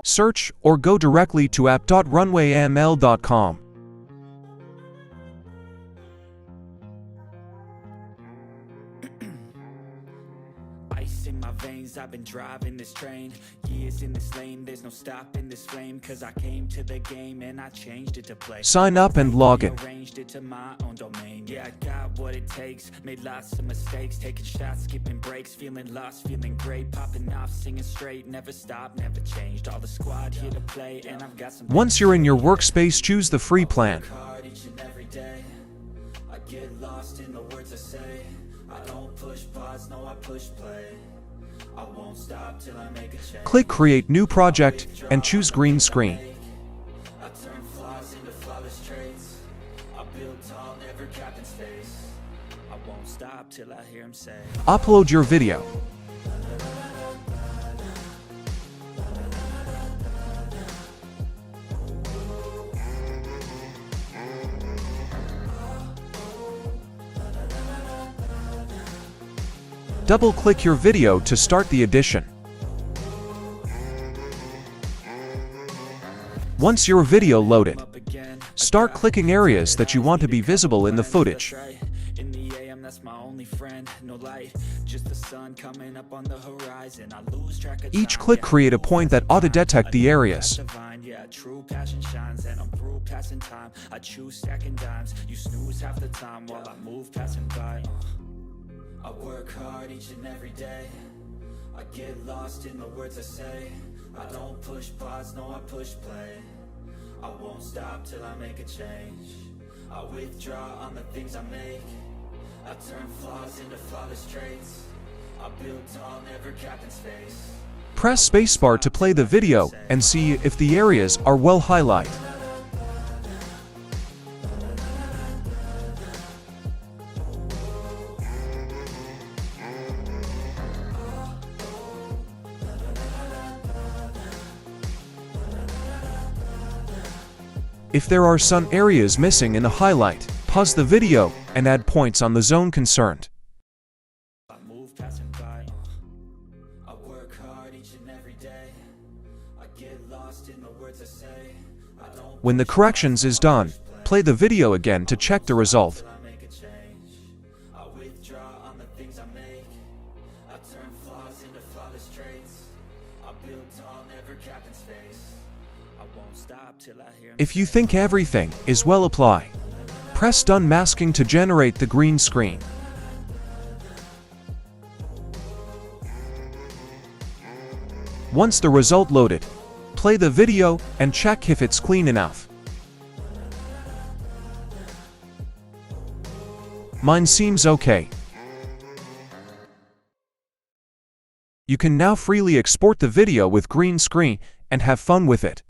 Search or go directly to app.runwayml.com. Ice in my veins, I've been driving this train. Years in this lane, there's no stopping this flame. Cause I came to the game and I changed it to play. Sign up and log in. Arranged it to my own domain. Yeah, I got what it takes. Made lots of mistakes, taking shots, skipping breaks. Feeling lost, feeling great. Popping off, singing straight. Never stopped, never changed. All the squad here to play, and I've got some. Once you're in your workspace, choose the free plan. Each and every day, I get lost in the words I say. I don't push pause, no, I push play. I won't stop till I make a change. Click Create New Project and choose Green Screen. I turn flaws into flawless traits. I build tall, never capped in space. I won't stop till I hear him say. Upload your video. Double-click your video to start the edition. Once your video loaded, start clicking areas that you want to be visible in the footage. In the AM, that's my only friend. No light, just the sun coming up on the horizon. I lose track of Each click create a point that auto-detect the areas. Yeah, true passion shines and I'm through passing time. I choose stacking dimes. You snooze half the time while I move passing by. I work hard each and every day. I get lost in the words I say. I don't push pause, no, I push play. I won't stop till I make a change. I withdraw on the things I make. I turn flaws into flawless traits. I build tall, never capped in space. Press spacebar to play the video and see if the areas are well highlighted. If there are some areas missing in the highlight, pause the video and add points on the zone concerned. I move passing by. I work hard each and every day. I get lost in the words I say. I don't. When the corrections is done, play the video again to check the result. I make a change. I withdraw on the things I make. I turn flaws into flawless traits. I build tall, never capped in space. I won't stop till I hear. If you think everything is well applied, press Done Masking to generate the green screen. Once the result loaded, play the video and check if it's clean enough. Mine seems okay. You can now freely export the video with green screen and have fun with it.